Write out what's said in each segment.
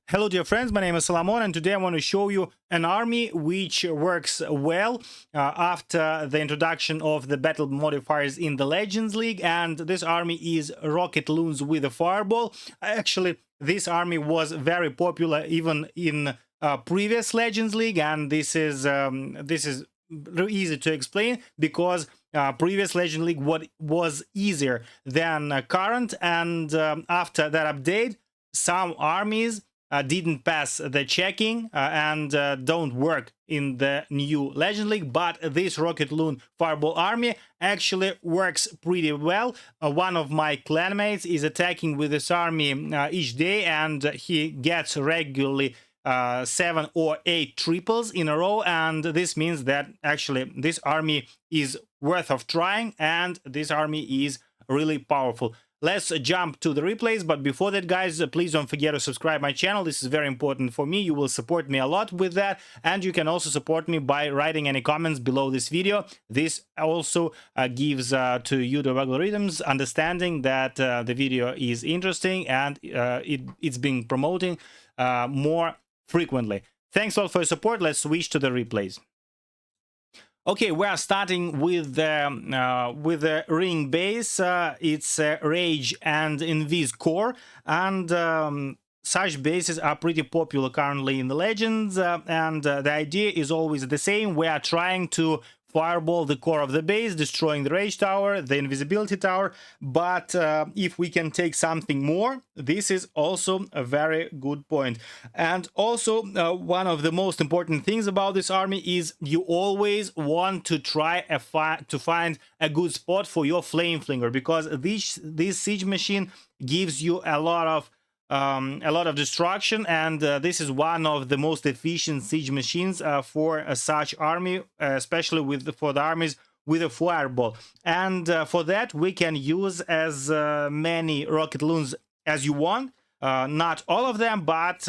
Hello dear friends, my name is Solomon and today I want to show you an army which works well after the introduction of the battle modifiers in the Legends League, and this army is Rocket Loons with a Fireball. Actually, this army was very popular even in previous Legends League, and this is easy to explain because previous Legend League was easier than current, and after that update some armies didn't pass the checking and don't work in the new Legend League, but this Rocket Loon Fireball army actually works pretty well. One of my clanmates is attacking with this army each day, and he gets regularly 7 or 8 triples in a row, and this means that actually this army is worth of trying, and this army is really powerful. Let's jump to the replays, but before that, guys, please don't forget to subscribe my channel. This is very important for me. You will support me a lot with that, and you can also support me by writing any comments below this video. This also gives to YouTube algorithms understanding that the video is interesting and it's being promoting more frequently. Thanks all for your support. Let's switch to the replays. Okay, we are starting with the ring base. It's Rage and Invis core, and such bases are pretty popular currently in the Legends. And the idea is always the same. We are trying to fireball the core of the base, destroying the Rage Tower, the Invisibility Tower. But if we can take something more, this is also a very good point. And also, one of the most important things about this army is you always want to try to find a good spot for your Flame Flinger, because this siege machine gives you a lot of destruction, and this is one of the most efficient siege machines for such army, especially for the armies with a fireball. And for that we can use as many Rocket Loons as you want. Not all of them, but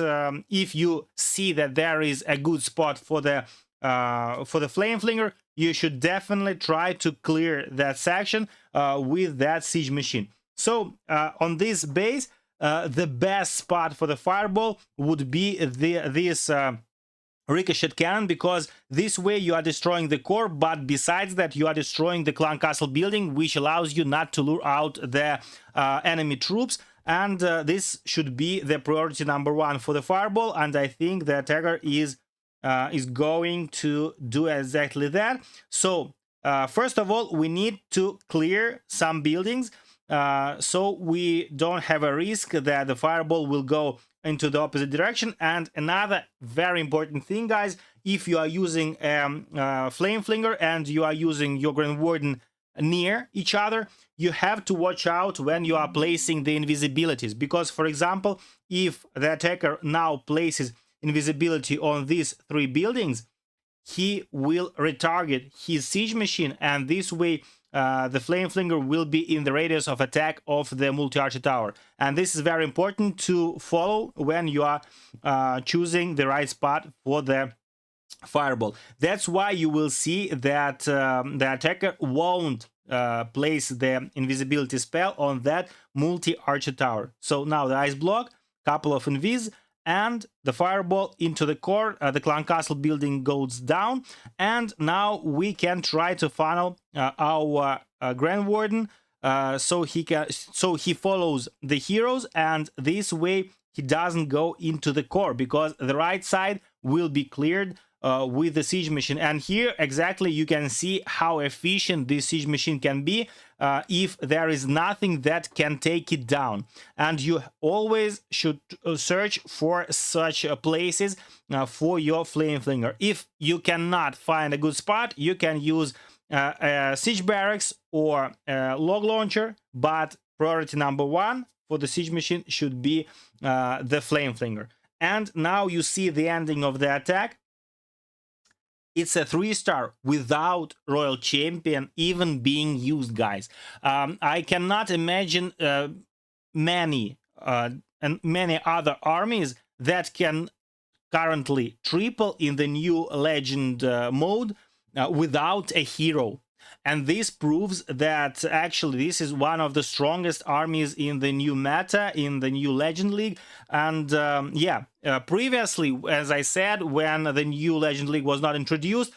if you see that there is a good spot for the Flame Flinger, you should definitely try to clear that section with that siege machine. So on this base, the best spot for the fireball would be this ricochet cannon, because this way you are destroying the core, but besides that you are destroying the clan castle building, which allows you not to lure out the enemy troops. And this should be the priority number 1 for the fireball, and I think the attacker is going to do exactly that. So first of all, we need to clear some buildings, so we don't have a risk that the fireball will go into the opposite direction. And another very important thing, guys, if you are using Flame Flinger and you are using your Grand Warden near each other, you have to watch out when you are placing the invisibilities, because, for example, if the attacker now places invisibility on these 3 buildings, he will retarget his siege machine, and this way the Flame Flinger will be in the radius of attack of the multi-archer tower. And this is very important to follow when you are choosing the right spot for the fireball. That's why you will see that the attacker won't place the invisibility spell on that multi-archer tower. So now the ice block, couple of invis, and the fireball into the core. The clan castle building goes down, and now we can try to funnel our Grand Warden so he follows the heroes, and this way he doesn't go into the core, because the right side will be cleared with the siege machine. And here exactly you can see how efficient this siege machine can be if there is nothing that can take it down. And you always should search for such places for your Flame Flinger. If you cannot find a good spot, you can use a siege barracks or a log launcher, but priority number 1 for the siege machine should be the Flame Flinger. And now you see the ending of the attack. It's a 3-star without Royal Champion even being used, guys. I cannot imagine many other armies that can currently triple in the new Legend mode without a hero. And this proves that actually this is one of the strongest armies in the new meta, in the new Legend League. And previously, as I said, when the new Legend League was not introduced,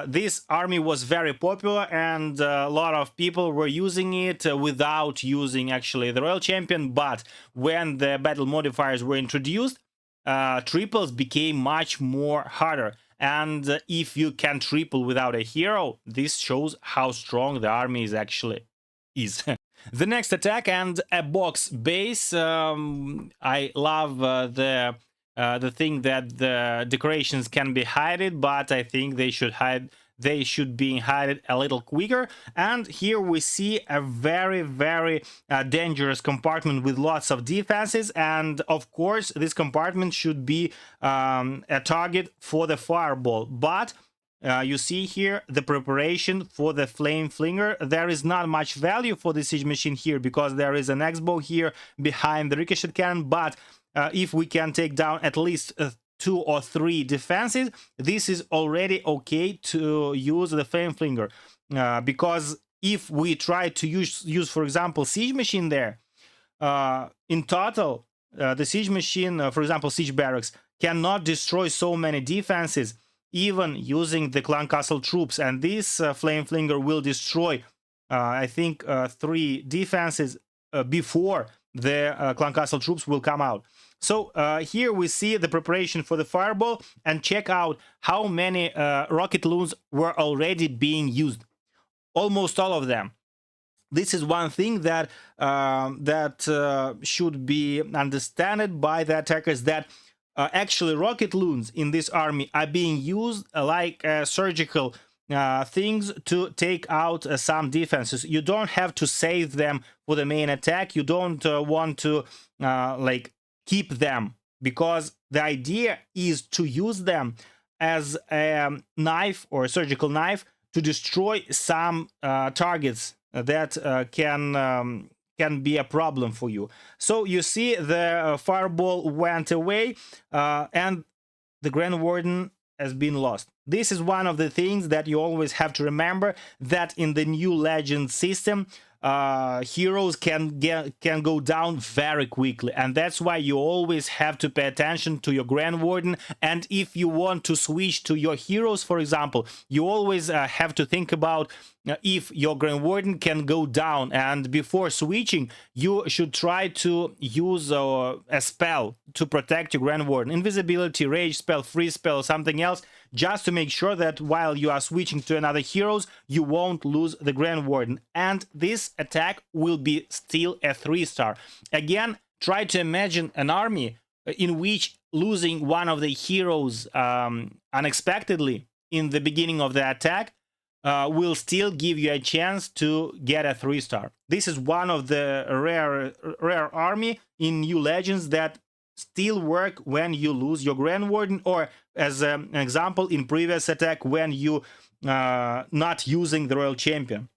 this army was very popular, and a lot of people were using it without using actually the Royal Champion. But when the battle modifiers were introduced, triples became much more harder. And if you can triple without a hero, this shows how strong the army is actually is. The next attack, and a box base. I love the thing that the decorations can be hidden, but I think they should be hidden a little quicker. And here we see a very dangerous compartment with lots of defenses, and of course this compartment should be a target for the fireball. But you see here the preparation for the flame flinger. There is not much value for the siege machine here because there is an X-bow here behind the ricochet cannon, but if we can take down at least 2 or 3 defenses, this is already okay to use the flame flinger, because if we try to use for example siege machine there, in total the siege machine, for example siege barracks, cannot destroy so many defenses even using the clan castle troops, and this flame flinger will destroy I think 3 defenses before the clan castle troops will come out. So here we see the preparation for the fireball, and check out how many rocket loons were already being used. Almost all of them. This is one thing that should be understood by the attackers, that actually rocket loons in this army are being used like surgical things to take out some defenses. You don't have to save them for the main attack. You don't want to like keep them, because the idea is to use them as a knife or a surgical knife to destroy some targets that can be a problem for you. So you see the fireball went away, and the Grand Warden has been lost. This is one of the things that you always have to remember, that in the new legend system, heroes can go down very quickly, and that's why you always have to pay attention to your Grand Warden. And if you want to switch to your heroes, for example, you always have to think about if your Grand Warden can go down, and before switching you should try to use a spell to protect your Grand Warden, invisibility, rage spell, freeze spell, or something else, just to make sure that while you are switching to another heroes you won't lose the Grand Warden. And this attack will be still a 3-star. Again, try to imagine an army in which losing one of the heroes unexpectedly in the beginning of the attack will still give you a chance to get a 3-star. This is one of the rare army in new legends that still work when you lose your Grand Warden, or as an example in previous attack when you not using the Royal Champion.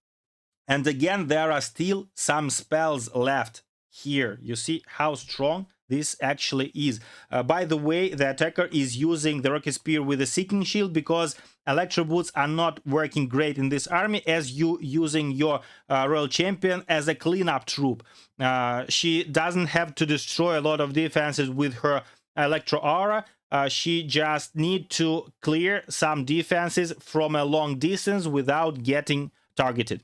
And again, there are still some spells left here. You see how strong this actually is. By the way, the attacker is using the Rocket Spear with a Seeking Shield, because Electro Boots are not working great in this army, as you using your Royal Champion as a cleanup troop. She doesn't have to destroy a lot of defenses with her Electro Aura. She just need to clear some defenses from a long distance without getting targeted.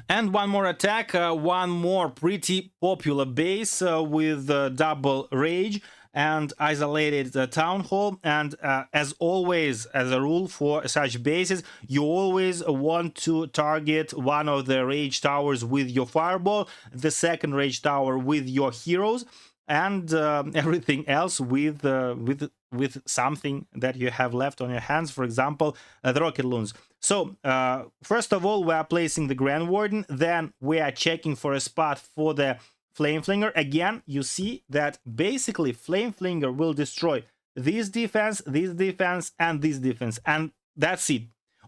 And one more attack, one more pretty popular base with double rage and isolated town hall. And as always, as a rule for such bases, you always want to target one of the rage towers with your fireball, the second rage tower with your heroes, and everything else with something that you have left on your hands, for example the rocket loons. So first of all, we are placing the Grand Warden, then we are checking for a spot for the Flame Flinger. Again, you see that basically Flame Flinger will destroy this defense, and this defense, and that's it.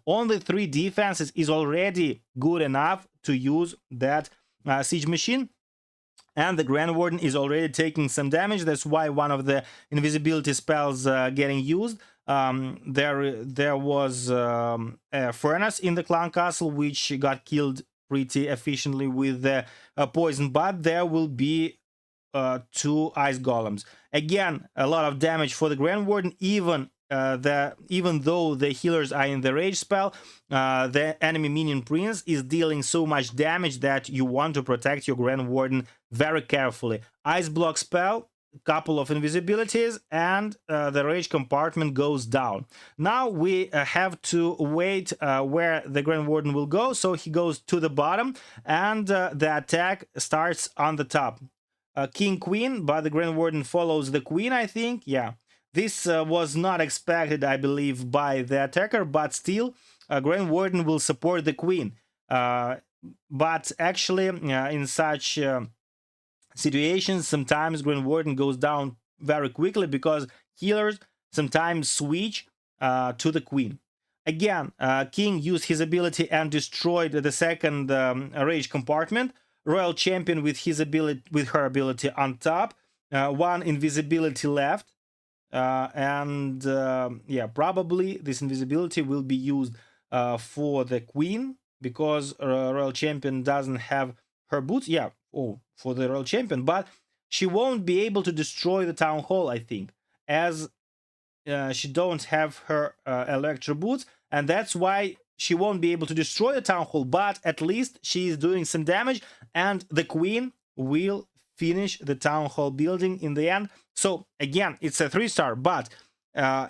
Only 3 defenses is already good enough to use that siege machine. and the Grand Warden is already taking some damage. That's why one of the invisibility spells getting used. There was a furnace in the clan castle which got killed pretty efficiently with the poison, but there will be 2 ice golems. Again, a lot of damage for the Grand Warden, even though the healers are in the rage spell, the enemy minion prince is dealing so much damage that you want to protect your Grand Warden very carefully. Ice block spell, couple of invisibilities, and the rage compartment goes down. Now we have to wait where the Grand Warden will go, so he goes to the bottom, and the attack starts on the top. King Queen, but the Grand Warden follows the Queen, I think. Yeah, this was not expected, I believe, by the attacker, but still, Grand Warden will support the Queen. But actually, in such situations, sometimes Grand Warden goes down very quickly because healers sometimes switch to the Queen. Again, King used his ability and destroyed the second rage compartment. Royal Champion with her ability on top, 1 invisibility left, and yeah, probably this invisibility will be used for the Queen because Royal Champion doesn't have her boots. Yeah, for the Royal Champion, but she won't be able to destroy the Town Hall, I think, as she don't have her Electro boots, and that's why she won't be able to destroy the Town Hall, but at least she is doing some damage, and the Queen will finish the Town Hall building in the end. So again, it's a 3-star, but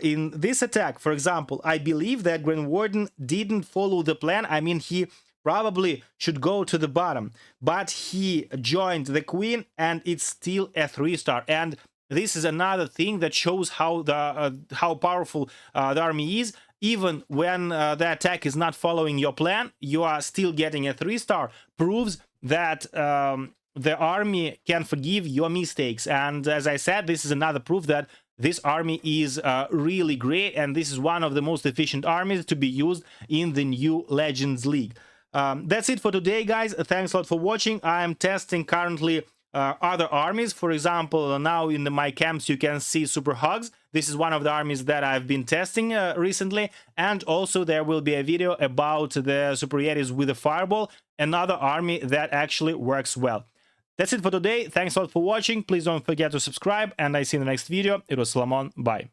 in this attack, for example, I believe that Grand Warden didn't follow the plan. I mean, he probably should go to the bottom, but he joined the Queen, and it's still a 3-star. And this is another thing that shows how powerful the army is. Even when the attack is not following your plan, you are still getting a 3-star. Proves that the army can forgive your mistakes. And as I said, this is another proof that this army is really great, and this is one of the most efficient armies to be used in the new Legends League. That's it for today, guys. Thanks a lot for watching. I am testing currently other armies. For example, now in my camps you can see Super Hogs. This is one of the armies that I've been testing recently, and also there will be a video about the Super Yetis with the Fireball, another army that actually works well. That's it for today. Thanks a lot for watching. Please don't forget to subscribe, and I see you in the next video. It was Solomon. Bye.